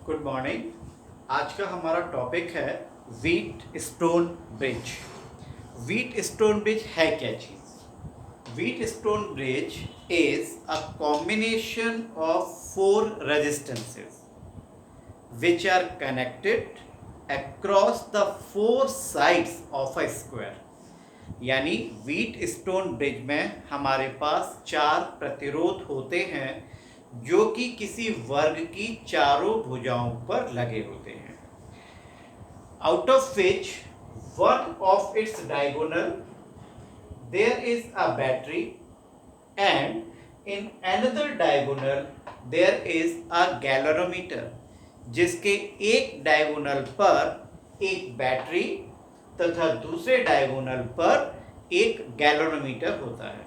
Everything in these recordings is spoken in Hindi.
Good morning. आज का हमारा टॉपिक है Wheatstone bridge. Wheatstone bridge है क्या चीज़? Wheatstone bridge is a combination of four resistances which are connected across the four sides of a square। यानी व्हीट स्टोन ब्रिज में हमारे पास चार प्रतिरोध होते हैं जो कि किसी वर्ग की चारों भुजाओं पर लगे होते हैं। Out of which one of its diagonal there is a battery and in another diagonal there is a galvanometer, जिसके एक डायगोनल पर एक बैटरी तथा दूसरे डायगोनल पर एक गैल्वेनोमीटर होता है।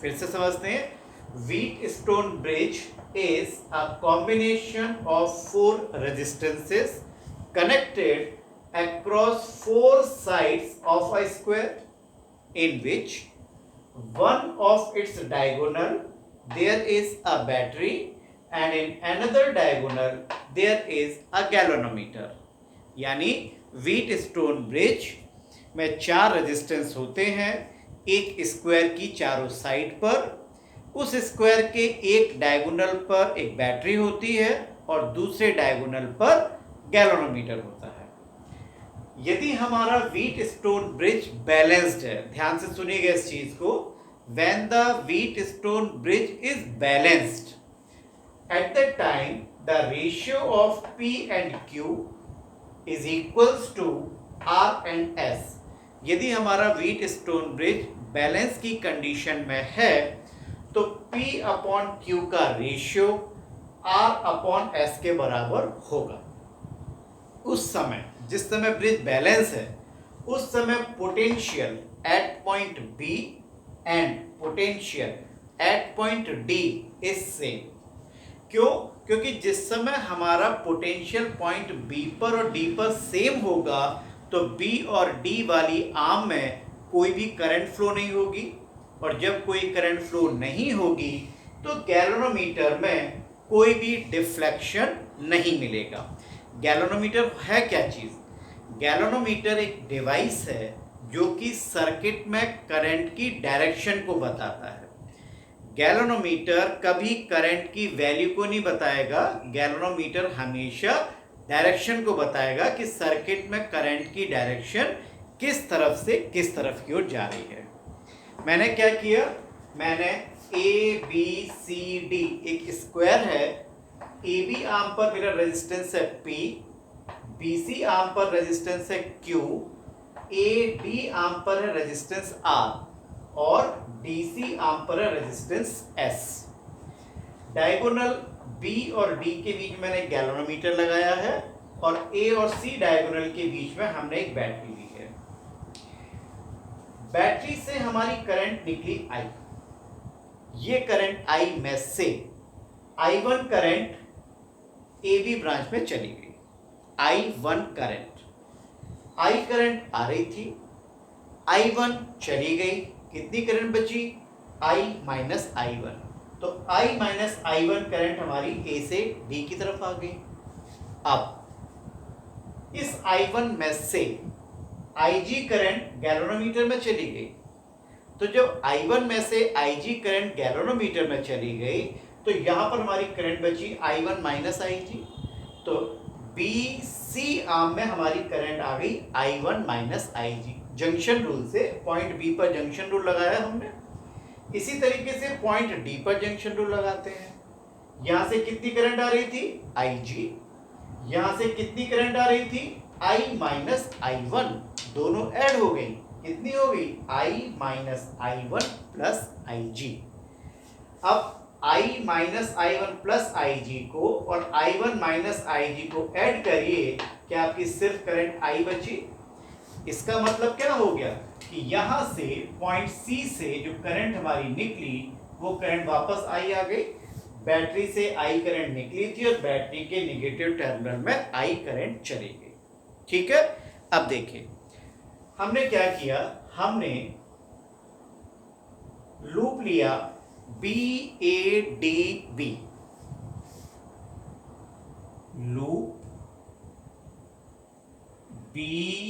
फिर से समझते हैं। Wheat stone bridge is a combination of four resistances connected across four sides of a square in which one of its diagonal there is a battery and in another diagonal there is a galvanometer। यानी व्हीट स्टोन ब्रिज में चार रेजिस्टेंस होते हैं एक स्क्वायर की चारों साइड पर। उस स्क्वायर के एक डायगोनल पर एक बैटरी होती है और दूसरे डायगोनल पर गैल्वेनोमीटर होता है। यदि हमारा व्हीट स्टोन ब्रिज बैलेंस्ड है, ध्यान से सुनिएगा इस चीज को, when the wheat stone bridge is balanced at that time the ratio of P and Q is equals to R and S। यदि हमारा व्हीट स्टोन ब्रिज बैलेंस की कंडीशन में है तो P अपॉन Q का रेशियो R अपॉन S के बराबर होगा। उस समय जिस समय ब्रिज बैलेंस है उस समय potential at point B and potential at point D is same. क्यों? क्योंकि जिस समय हमारा पोटेंशियल पॉइंट बी पर और डी पर सेम होगा तो बी और डी वाली आर्म में कोई भी करंट फ्लो नहीं होगी, और जब कोई करंट फ्लो नहीं होगी तो गैल्वेनोमीटर में कोई भी डिफ्लेक्शन नहीं मिलेगा। गैल्वेनोमीटर है क्या चीज? गैल्वेनोमीटर एक डिवाइस है जो कि सर्किट में करंट की डायरेक्शन को बताता है। गैल्वेनोमीटर कभी करंट की वैल्यू को नहीं बताएगा, गैल्वेनोमीटर हमेशा डायरेक्शन को बताएगा कि सर्किट में करंट की डायरेक्शन किस तरफ से किस तरफ की ओर जा रही है। मैंने क्या किया, मैंने ए बी सी डी एक स्क्वायर है, ए बी आर्म पर मेरा रेजिस्टेंस है P, बी सी आर्म पर रेजिस्टेंस है Q, ए डी आर्म पर है रेजिस्टेंस R और DC आर्म पर है रेजिस्टेंस S। डायगोनल B और D के बीच में मैंने गैल्वेनोमीटर लगाया है और A और C डायगोनल के बीच में हमने एक बैटरी ली है। बैटरी से हमारी करंट निकली I। ये करंट I में से I1 करंट AB ब्रांच में चली गई। I1 करंट आ रही थी, I1 चली गई, कितनी करंट बची? I minus I1। तो I माइनस I1 करंट हमारी A से D की तरफ आ गई। अब इस I1 में से IG करंट गैल्वेनोमीटर में चली गई। तो जब I1 में से IG करंट गैल्वेनोमीटर में चली गई तो यहां पर हमारी करंट बची I1 माइनस IG। तो BC आर्म में हमारी करंट आ गई I1 minus IG। Junction rule से पॉइंट बी पर जंक्शन रूल लगाया हमने, इसी तरीके से पॉइंट डी पर जंक्शन रूल लगाते हैं। यहां से कितनी करंट आ रही थी? IG। यहां से कितनी करंट आ रही थी? I minus I1। दोनों ऐड हो गई, कितनी हो गई? I minus I1 plus IG। अब I minus I1 plus IG को और I1 माइनस IG को ऐड करिए, क्या आपकी सिर्फ करंट I बची? इसका मतलब क्या हो गया कि यहां से पॉइंट C से जो करंट हमारी निकली वो करंट वापस I आ गई। बैटरी से I करंट निकली थी और बैटरी के नेगेटिव टर्मिनल में I करंट चली गई। ठीक है, अब देखिए हमने क्या किया, हमने लूप लिया BADB। Loop BADB।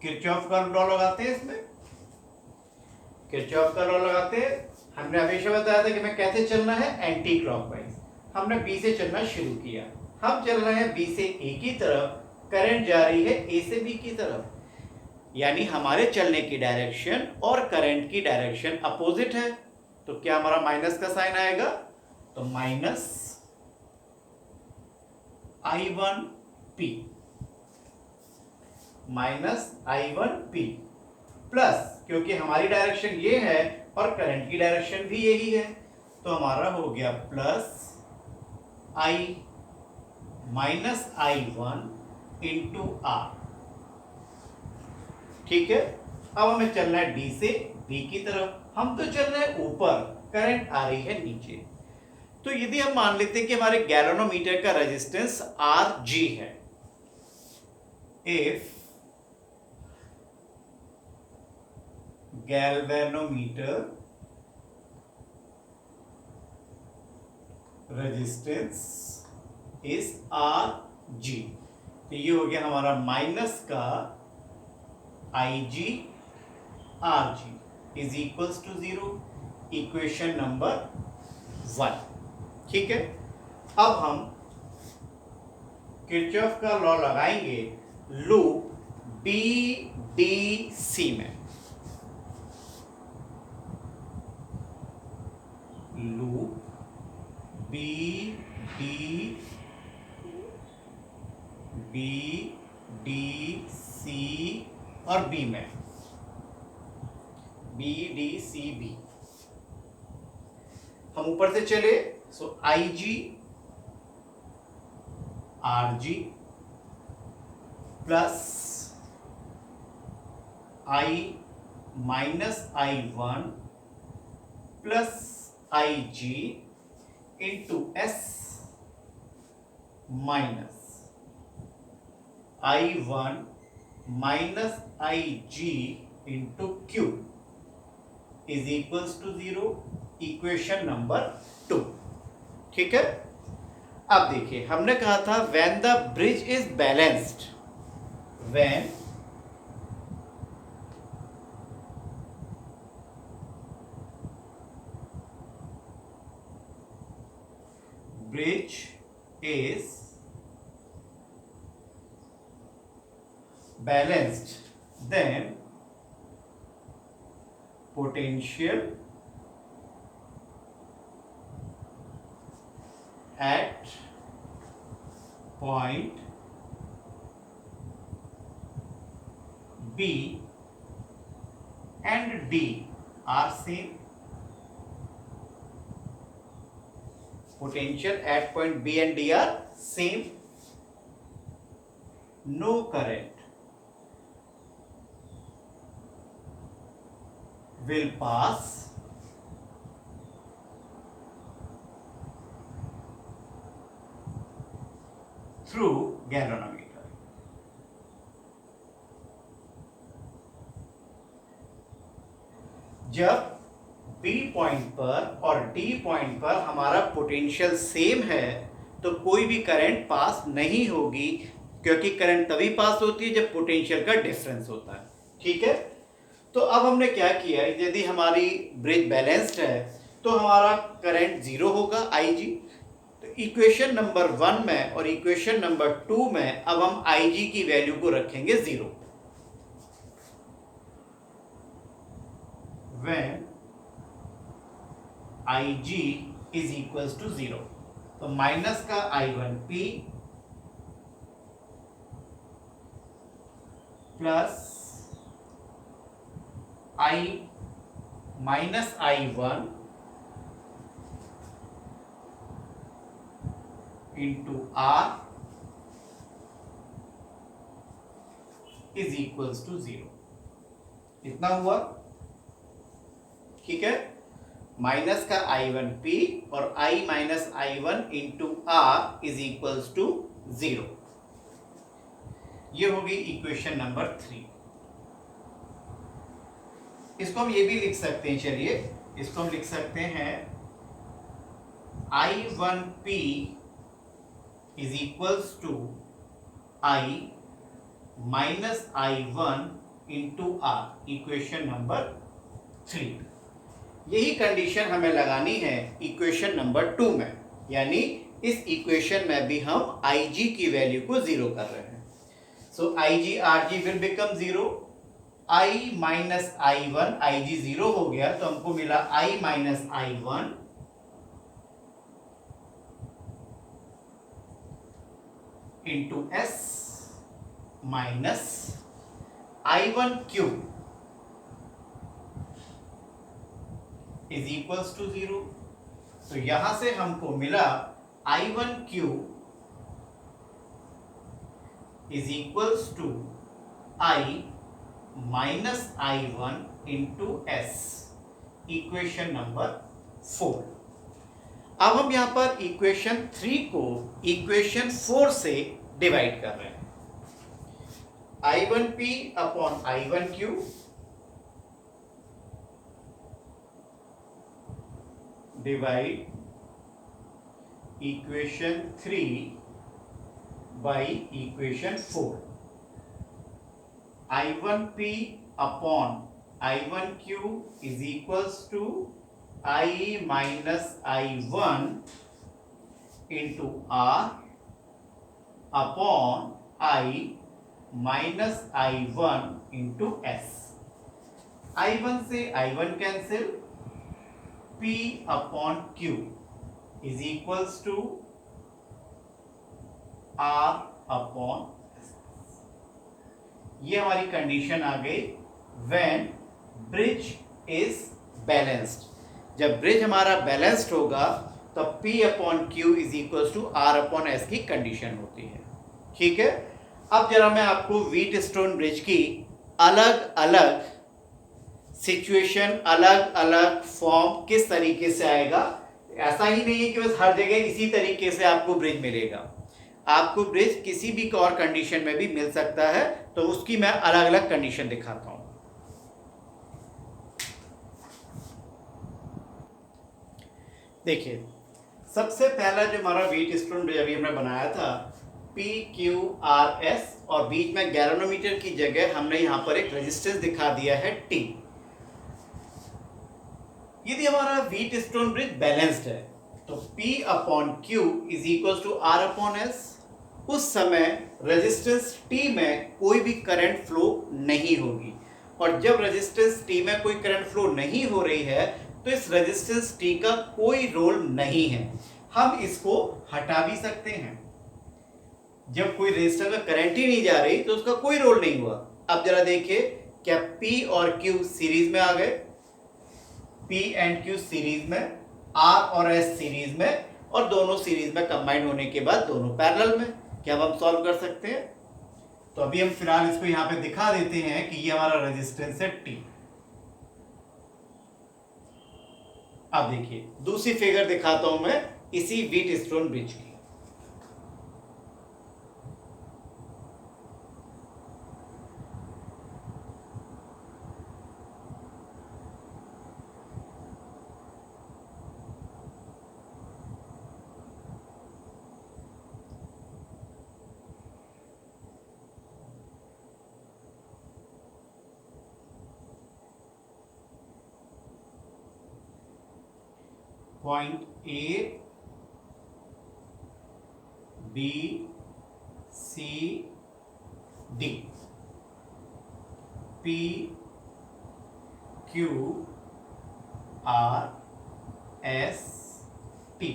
किरचॉफ का लॉ लगाते हैं इसमें, किरचॉफ का लॉ लगाते हैं। हमने हमेशा बताया था कि मैं कैसे चलना है, एंटी क्लॉकवाइज। हमने बी से चलना शुरू किया, हम चल रहे हैं बी से ए की तरफ, करंट जा रही है ए से बी की तरफ, यानी हमारे चलने की डायरेक्शन और करंट की डायरेक्शन अपोजिट है। तो क्या हमारा माइनस का साइन आएगा, तो minus I1P, minus I1P plus, क्योंकि हमारी डायरेक्शन ये है और करंट की डायरेक्शन भी यही है, तो हमारा हो गया plus I minus I1 into R। ठीक है, अब हमें चलना है डी से बी की तरफ, हम तो चल रहे हैं ऊपर, करंट आ रही है नीचे। तो यदि हम मान लेते हैं कि हमारे गैल्वेनोमीटर का रेजिस्टेंस Rg है, if galvanometer resistance is Rg, तो ये हो गया हमारा माइनस का Ig Rg is equals to 0, equation number 1। ठीक है, अब हम किरचॉफ का लॉ लगाएंगे लूप BDC में, लूप BDC और B में, BDCB। हम ऊपर से चले, so IG RG plus I minus I1 plus IG into S minus I1 minus IG into Q is equals to 0, equation number 2। ठीक है, अब देखिए हमने कहा था when the bridge is balanced, when bridge is balanced then potential at point B and D are same. Potential at point B and D are same. No current will pass through galvanometer. जब B पॉइंट पर और D पॉइंट पर हमारा पोटेंशियल सेम है तो कोई भी करंट पास नहीं होगी, क्योंकि करंट तभी पास होती है जब पोटेंशियल का डिफरेंस होता है। ठीक है, तो अब हमने क्या किया, यदि हमारी ब्रिज बैलेंस्ड है तो हमारा करंट 0 होगा IG। तो इक्वेशन नंबर 1 में और इक्वेशन नंबर 2 में अब हम IG की वैल्यू को रखेंगे 0। When IG is equals to 0, तो माइनस का I1P plus I minus I1 into R is equals to 0, इतना हुआ। ठीक है, माइनस का I1P और I minus I1 into R is equals to 0। ये होगी इक्वेशन नंबर 3। इसको हम ये भी लिख सकते हैं, चलिए इसको हम लिख सकते हैं I1P is equals to I minus I1 into R, equation number 3। यही कंडीशन हमें लगानी है इक्वेशन नंबर 2 में, यानी इस इक्वेशन में भी हम Ig की वैल्यू को जीरो कर रहे हैं। So Ig Rg will become zero, I minus I1, Ig zero हो गया तो हमको मिला I minus I1 into S minus I1 cube is equals to zero. तो यहां से हमको मिला I1 cube is equals to I minus I1 into S, equation number 4। अब हम यहां पर इक्वेशन 3 को इक्वेशन 4 से डिवाइड कर रहे हैं। I1P upon I1 cube divide equation 3 by equation 4। I1P upon I1 cube is equals to I minus I1 into R upon I minus I1 into S। I1 से I1 cancel, P upon Q is equals to R upon S। ये हमारी कंडीशन आ गई व्हेन ब्रिज इज बैलेंस्ड। जब ब्रिज हमारा बैलेंस्ड होगा तो P upon Q is equals to R upon S की कंडीशन होती है। ठीक है, अब जरा मैं आपको व्हीटस्टोन ब्रिज की अलग अलग सिचुएशन, अलग अलग फॉर्म किस तरीके से आएगा, ऐसा ही नहीं है कि बस हर जगह इसी तरीके से आपको ब्रिज मिलेगा। आपको ब्रिज किसी भी और कंडीशन में भी मिल सकता है, तो उसकी मैं अलग अलग कंडीशन दिखाता हूं। देखिए, सबसे पहला जो हमारा व्हीटस्टोन ब्रिज अभी हमने बनाया था PQRS, और बीच में गैल्वेनोमीटर की जगह हमने यहां पर एक रेजिस्टेंस दिखा दिया है T। यदि हमारा व्हीटस्टोन ब्रिज बैलेंस्ड है तो P upon Q is equal to R upon S। उस समय रेजिस्टेंस T में कोई भी करंट फ्लो नहीं होगी, और जब रेजिस्टेंस T में कोई करंट फ्लो नहीं हो रही है तो इस रेजिस्टेंस T का कोई रोल नहीं है। हम इसको हटा भी सकते हैं। जब कोई रेजिस्टर में करंट ही नहीं जा रही तो उसका कोई रोल नहीं हुआ। अब जरा देखिए, क्या P और Q सीरीज में आ गए, P एंड Q सीरीज में, R और S सीरीज में, और दोनों सीरीज में कंबाइंड होने के बाद दोनों पैरेलल में। क्या अब हम सॉल्व कर सकते हैं? तो अभी हम फिलहाल इसको यहां पे दिखा देते हैं कि ये हमारा रेजिस्टेंस है T। अब देखिए, दूसरी फिगर दिखाता हूं मैं इसी व्हीटस्टोन ब्रिज की। Point A, B, C, D, P, Q, R, S, T।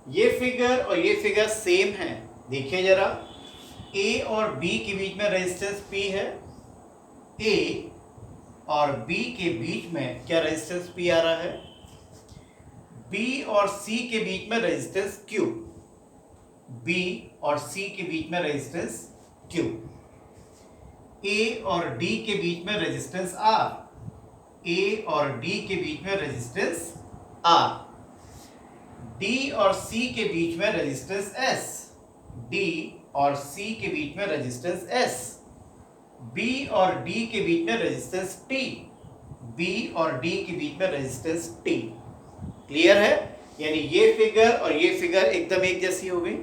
ये फिगर और ये फिगर सेम है। देखिए जरा, A और B के बीच में रेजिस्टेंस P है, A और B के बीच में क्या रेजिस्टेंस P आ रहा है, B और C के बीच में रेजिस्टेंस Q, B और C के बीच में रेजिस्टेंस Q, A और D के बीच में रेजिस्टेंस R, A और D के बीच में रेजिस्टेंस R, D और C के बीच में रेजिस्टेंस S, D और C के बीच में रेजिस्टेंस S, B और D के बीच में रेजिस्टेंस T, B और D के बीच में रेजिस्टेंस T। क्लियर है? यानी ये फिगर और ये फिगर एकदम एक जैसी हो गई,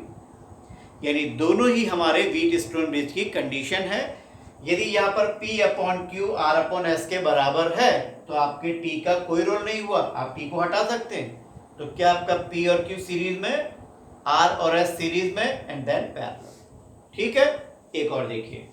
यानी दोनों ही हमारे व्हीट स्टोन ब्रिज की कंडीशन है। यदि यहाँ पर P upon Q R upon S के बराबर है तो आपके T का कोई रोल नहीं हुआ, आप T को हटा सकते हैं। तो क्या आपका P और Q सीरीज में, R और S सीरीज में, एंड देन पैरेलल। ठीक है, एक और देखिए।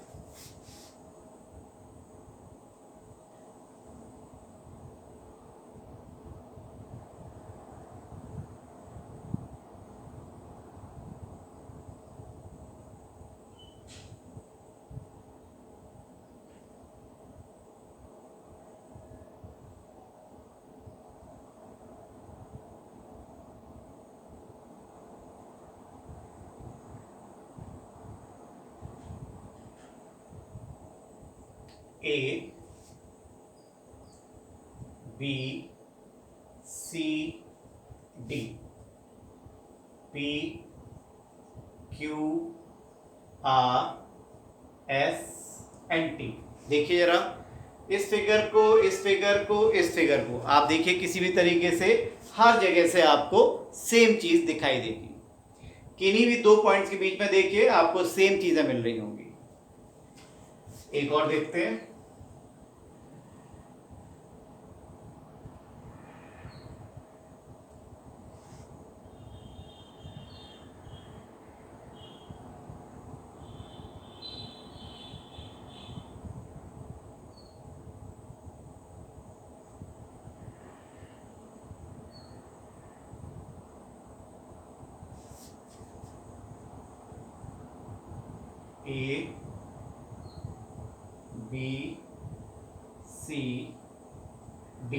A B C D P Q R S and T। देखिए जरा इस फिगर को, इस फिगर को, इस फिगर को आप देखिए, किसी भी तरीके से हर जगह से आपको सेम चीज दिखाई देगी। किन्हीं भी दो पॉइंट्स के बीच में देखिए आपको सेम चीजें मिल रही होंगी। एक और देखते हैं। A B C D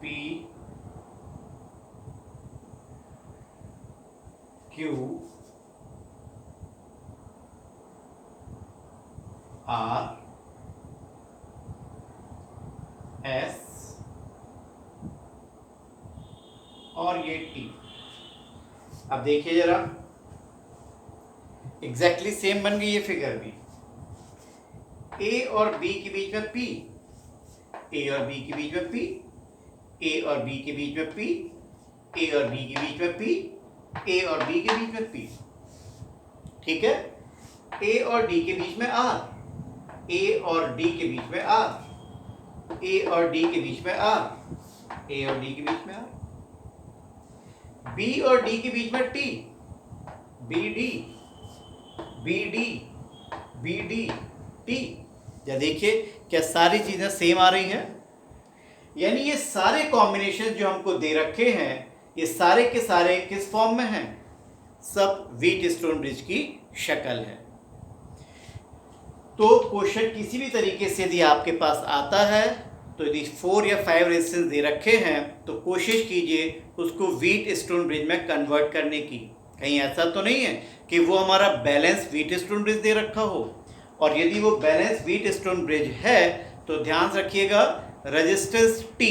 P Q R S और ये T। अब देखिए जरा, एग्जैक्टली सेम बन गई ये फिगर भी। A और B के बीच में P, A और B के बीच में P, A और B के बीच में P, A और B के बीच में P, A और B के बीच में P। ठीक है, A और D के बीच में R, A और D के बीच में R, A और D के बीच में R, A और D के बीच में R। B और D के बीच में T, BD, BD, BD, T। या देखिए क्या सारी चीजें सेम आ रही हैं, यानी ये सारे कॉम्बिनेशन जो हमको दे रखे हैं ये सारे के सारे किस फॉर्म में हैं, सब व्हीट स्टोन ब्रिज की शक्ल है। तो क्वेश्चन किसी भी तरीके से यदि आपके पास आता है तो यदि 4 या 5 रेजिस्टेंस दे रखे हैं तो कोशिश कीजिए उसको व्हीट स्टोन ब्रिज में कन्वर्ट करने की। कहीं ऐसा तो नहीं है कि वो हमारा बैलेंस व्हीट स्टोन ब्रिज दे रखा हो, और यदि वो बैलेंस व्हीट स्टोन ब्रिज है तो ध्यान रखिएगा रेजिस्टेंस T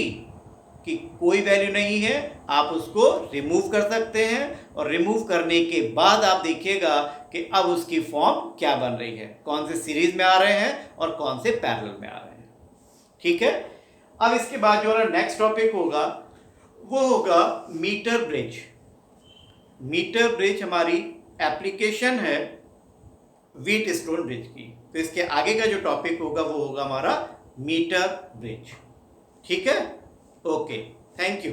की कोई वैल्यू नहीं है, आप उसको रिमूव कर सकते हैं, और रिमूव करने के बाद आप देखिएगा कि अब उसकी फॉर्म क्या बन रही है, कौन से सीरीज में आ रहे हैं और कौन से पैरेलल में आ रहे हैं। ठीक है, अब इसके बाद जो हमारा नेक्स्ट टॉपिक होगा वो होगा मीटर ब्रिज। मीटर ब्रिज हमारी एप्लीकेशन है व्हीट स्टोन ब्रिज की, तो इसके आगे का जो टॉपिक होगा वो होगा हमारा मीटर ब्रिज। ठीक है, ओके, थैंक यू।